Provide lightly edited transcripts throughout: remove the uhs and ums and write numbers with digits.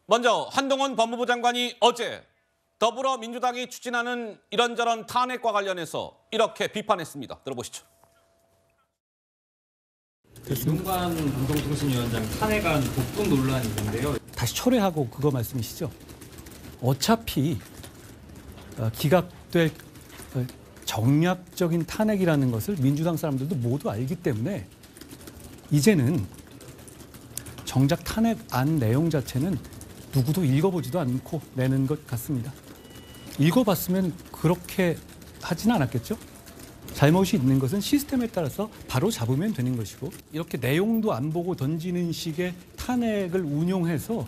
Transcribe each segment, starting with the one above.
먼저 한동훈 법무부 장관이 어제 더불어민주당이 추진하는 이런저런 탄핵과 관련해서 이렇게 비판했습니다. 들어보시죠. 이동관 방송통신위원장 탄핵안 복붙 논란이 있는데요. 다시 철회하고 그거 말씀이시죠? 어차피 기각될 정략적인 탄핵이라는 것을 민주당 사람들도 모두 알기 때문에 이제는 정작 탄핵안 내용 자체는 누구도 읽어보지도 않고 내는 것 같습니다. 읽어봤으면 그렇게 하지는 않았겠죠? 잘못이 있는 것은 시스템에 따라서 바로 잡으면 되는 것이고 이렇게 내용도 안 보고 던지는 식의 탄핵을 운용해서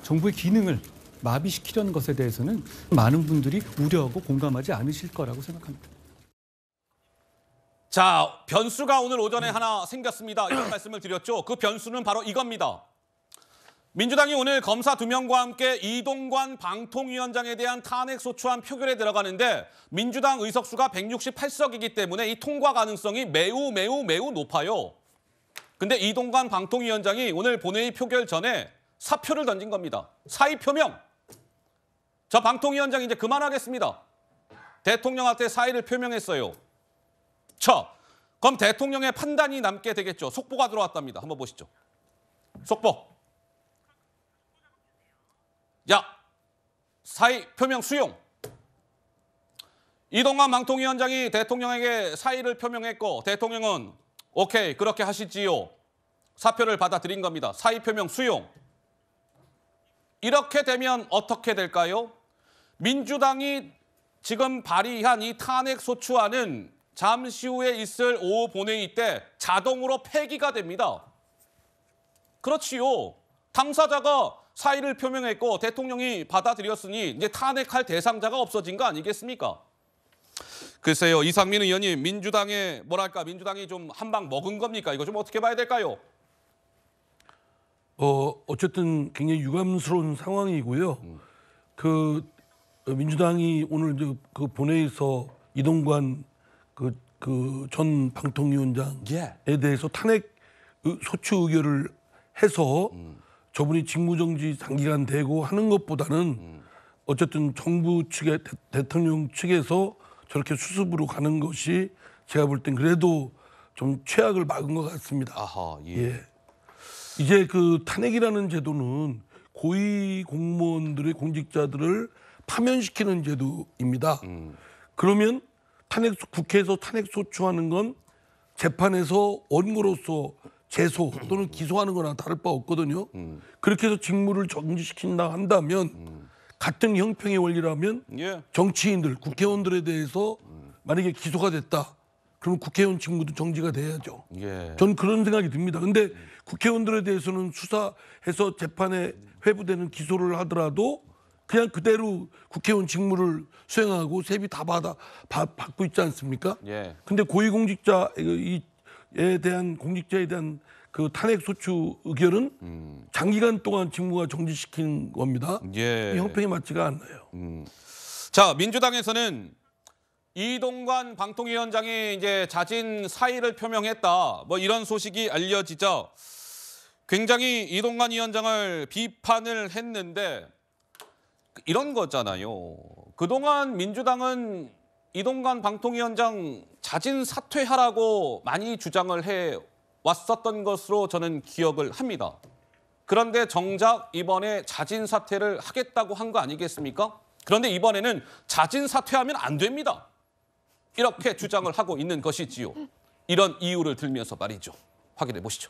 정부의 기능을 마비시키려는 것에 대해서는 많은 분들이 우려하고 공감하지 않으실 거라고 생각합니다. 자, 변수가 오늘 오전에 하나 생겼습니다. 이런 말씀을 드렸죠. 그 변수는 바로 이겁니다. 민주당이 오늘 검사 2명과 함께 이동관 방통위원장에 대한 탄핵소추안 표결에 들어가는데 민주당 의석수가 168석이기 때문에 이 통과 가능성이 매우 높아요. 근데 이동관 방통위원장이 오늘 본회의 표결 전에 사표를 던진 겁니다. 사의 표명. 저 방통위원장 이제 그만하겠습니다. 대통령한테 사의를 표명했어요. 그럼 대통령의 판단이 남게 되겠죠. 속보가 들어왔답니다. 한번 보시죠. 속보. 야, 사의 표명 수용. 이동관 방통위원장이 대통령에게 사의를 표명했고 대통령은 오케이 그렇게 하시지요. 사표를 받아들인 겁니다. 사의 표명 수용. 이렇게 되면 어떻게 될까요? 민주당이 지금 발의한 이 탄핵소추안은 잠시 후에 있을 오후 본회의 때 자동으로 폐기가 됩니다. 그렇지요. 당사자가 사의를 표명했고 대통령이 받아들였으니 이제 탄핵할 대상자가 없어진 거 아니겠습니까? 글쎄요, 이상민 의원님, 민주당이 좀 한 방 먹은 겁니까? 이거 좀 어떻게 봐야 될까요? 어쨌든 굉장히 유감스러운 상황이고요. 그 민주당이 오늘 그 본회의에서 이동관 그 전 방통위원장에 대해서 탄핵 소추 의결을 해서 저분이 직무정지 단기간 되고 하는 것보다는 어쨌든 정부 측의 대통령 측에서 저렇게 수습으로 가는 것이 제가 볼 땐 그래도 좀 최악을 막은 것 같습니다. 아하, 예. 이제 그 탄핵이라는 제도는 고위 공무원들의 공직자들을 파면시키는 제도입니다. 그러면 국회에서 탄핵 소추하는 건 재판에서 원고로서 제소 또는 기소하는 거나 다를 바 없거든요. 그렇게 해서 직무를 정지시킨다 한다면 같은 형평의 원리라면 정치인들, 국회의원들에 대해서 만약에 기소가 됐다. 그러면 국회의원 직무도 정지가 돼야죠. 전 그런 생각이 듭니다. 근데 국회의원들에 대해서는 수사해서 재판에 회부되는 기소를 하더라도 그냥 그대로 국회의원 직무를 수행하고 세비 다 받고 있지 않습니까? 근데 고위공직자에 대한 그 탄핵 소추 의결은 장기간 동안 직무가 정지시킨 겁니다. 이 형평이 맞지가 않나요? 자, 민주당에서는 이동관 방통위원장이 이제 자진 사의를 표명했다. 뭐 이런 소식이 알려지자 굉장히 이동관 위원장을 비판을 했는데 이런 거잖아요. 그동안 민주당은 이동관 방통위원장 자진 사퇴하라고 많이 주장을 해 왔었던 것으로 저는 기억을 합니다. 그런데 정작 이번에 자진 사퇴를 하겠다고 한 거 아니겠습니까? 그런데 이번에는 자진 사퇴하면 안 됩니다. 이렇게 주장을 하고 있는 것이지요. 이런 이유를 들면서 말이죠. 확인해 보시죠.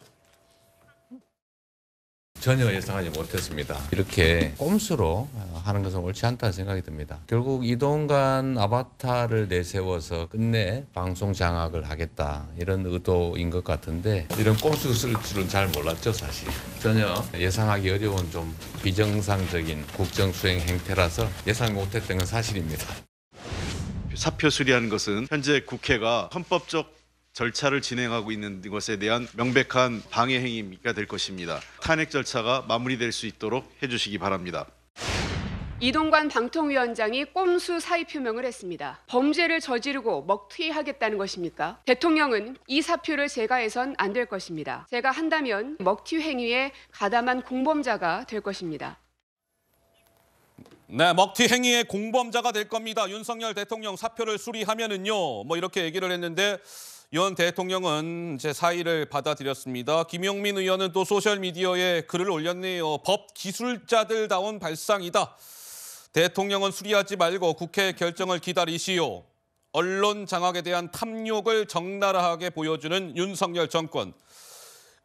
전혀 예상하지 못했습니다. 이렇게 꼼수로 하는 것은 옳지 않다는 생각이 듭니다. 결국 이동관 아바타를 내세워서 끝내 방송 장악을 하겠다 이런 의도인 것 같은데 이런 꼼수 쓸 줄은 잘 몰랐죠, 사실. 전혀 예상하기 어려운 좀 비정상적인 국정 수행 행태라서 예상 못했던 건 사실입니다. 사표 수리하는 것은 현재 국회가 헌법적 절차를 진행하고 있는 것에 대한 명백한 방해 행위가 될 것입니다. 탄핵 절차가 마무리될 수 있도록 해주시기 바랍니다. 이동관 방통위원장이 꼼수 사의 표명을 했습니다. 범죄를 저지르고 먹튀하겠다는 것입니까? 대통령은 이 사표를 제가 해선 안 될 것입니다. 제가 한다면 먹튀 행위에 가담한 공범자가 될 것입니다. 네, 먹튀 행위의 공범자가 될 겁니다. 윤석열 대통령 사표를 수리하면은요. 뭐 이렇게 얘기를 했는데 윤 대통령은 제 사의를 받아들였습니다. 김용민 의원은 또 소셜미디어에 글을 올렸네요. 법 기술자들다운 발상이다. 대통령은 수리하지 말고 국회 결정을 기다리시오. 언론 장악에 대한 탐욕을 적나라하게 보여주는 윤석열 정권.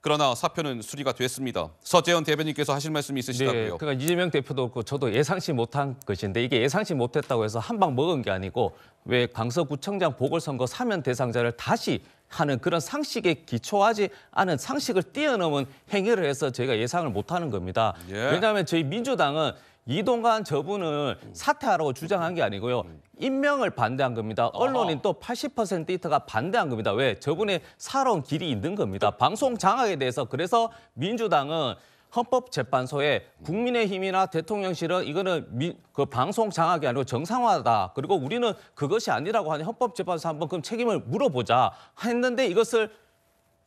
그러나 사표는 수리가 됐습니다. 서재현 대변인께서 하실 말씀이 있으시다고요. 네, 그러니까 이재명 대표도 그렇고 저도 예상치 못한 것인데 이게 예상치 못했다고 해서 한 방 먹은 게 아니고 왜 강서구청장 보궐선거 사면 대상자를 다시 하는 그런 상식에 기초하지 않은 상식을 뛰어넘은 행위를 해서 저희가 예상을 못하는 겁니다. 예. 왜냐하면 저희 민주당은 이동관 저분을 사퇴하라고 주장한 게 아니고요. 임명을 반대한 겁니다. 언론인 또 80%가 반대한 겁니다. 왜? 저분의 살아온 길이 있는 겁니다. 방송 장악에 대해서 그래서 민주당은 헌법재판소에 국민의힘이나 대통령실은 이거는 그 방송 장악이 아니고 정상화다. 그리고 우리는 그것이 아니라고 하니 헌법재판소 한번 그럼 책임을 물어보자 했는데 이것을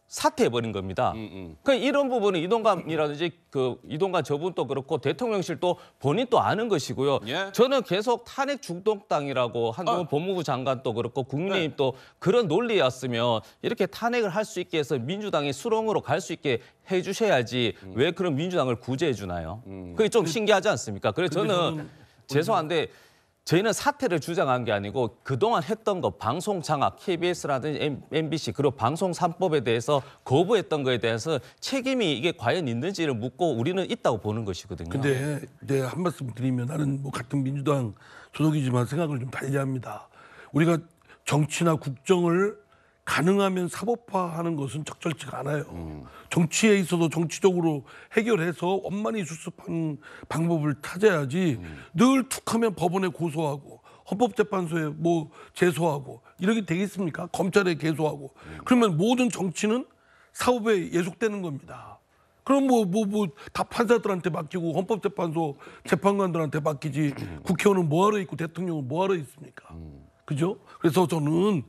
사퇴해버린 겁니다. 그러니까 이런 부분은 이동관이라든지 이동관 저분도 그렇고 대통령실도 본인도 아는 것이고요. 예. 저는 계속 탄핵 중독당이라고 한동훈 법무부 장관도 그렇고 국민의힘도 그런 논리였으면 이렇게 탄핵을 할 수 있게 해서 민주당이 수렁으로 갈 수 있게 해주셔야지 왜 그런 민주당을 구제해 주나요? 그게 좀 신기하지 않습니까? 그래서 저는 죄송한데 저희는 사퇴를 주장한 게 아니고 그동안 했던 거 방송 장악, KBS라든지 MBC 그리고 방송 3법에 대해서 거부했던 거에 대해서 책임이 이게 과연 있는지를 묻고 우리는 있다고 보는 것이거든요. 근데 이제 한 말씀 드리면 나는 뭐 같은 민주당 소속이지만 생각을 좀 달리합니다. 우리가 정치나 국정을 가능하면 사법화하는 것은 적절치가 않아요. 정치에 있어서 정치적으로 해결해서 원만히 수습하는 방법을 찾아야지 늘 툭하면 법원에 고소하고 헌법재판소에 뭐 제소하고 이렇게 되겠습니까? 검찰에 계소하고 그러면 모든 정치는 사법에 예속되는 겁니다. 그럼 다 판사들한테 맡기고 헌법재판소 재판관들한테 맡기지 국회의원은 뭐하러 있고 대통령은 뭐하러 있습니까? 그죠? 그래서 저는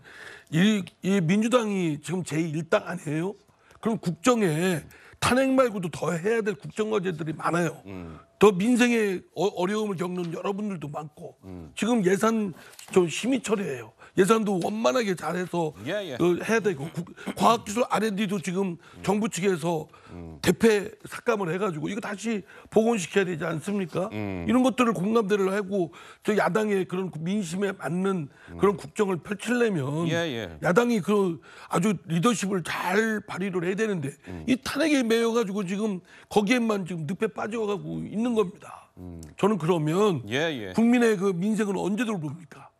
이 민주당이 지금 제1당 아니에요? 그럼 국정에 탄핵 말고도 더 해야 될 국정과제들이 많아요. 더 민생의 어려움을 겪는 여러분들도 많고 지금 예산 좀 심의 처리해요. 예산도 원만하게 잘해서 해야 되고 과학기술 R&D도 지금 정부 측에서 대패 삭감을 해가지고 이거 다시 복원시켜야 되지 않습니까? 이런 것들을 공감대를 하고 저 야당의 그런 민심에 맞는 그런 국정을 펼치려면 야당이 그 아주 리더십을 잘 발휘를 해야 되는데 이 탄핵에 매여가지고 지금 거기에만 지금 늪에 빠져가고 있는 겁니다. 저는 그러면 국민의 그 민생은 언제 돌봅니까?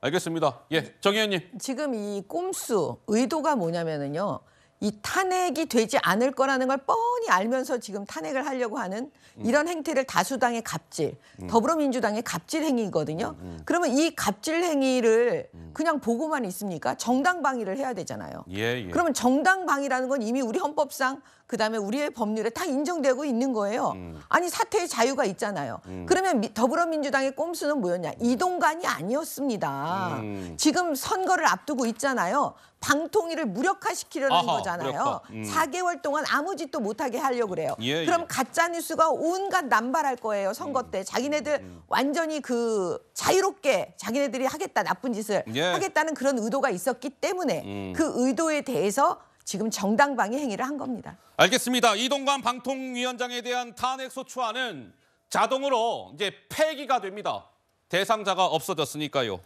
알겠습니다. 예, 정 의원님. 지금 이 꼼수 의도가 뭐냐면은요. 이 탄핵이 되지 않을 거라는 걸 뻔히 알면서 지금 탄핵을 하려고 하는 이런 행태를 다수당의 갑질, 더불어민주당의 갑질 행위거든요. 그러면 이 갑질 행위를 그냥 보고만 있습니까? 정당 방위를 해야 되잖아요. 그러면 정당 방위라는 건 이미 우리 헌법상 그다음에 우리의 법률에 다 인정되고 있는 거예요. 아니 사퇴의 자유가 있잖아요. 그러면 더불어민주당의 꼼수는 뭐였냐? 이동관이 아니었습니다. 지금 선거를 앞두고 있잖아요. 방통위를 무력화시키려는 거잖아요. 4개월 동안 아무 짓도 못하게 하려고 그래요. 그럼 가짜뉴스가 온갖 남발할 거예요. 선거 때. 자기네들 완전히 그 자유롭게 자기네들이 하겠다. 나쁜 짓을 하겠다는 그런 의도가 있었기 때문에 그 의도에 대해서 지금 정당방위 행위를 한 겁니다. 알겠습니다. 이동관 방통위원장에 대한 탄핵소추안은 자동으로 이제 폐기가 됩니다. 대상자가 없어졌으니까요.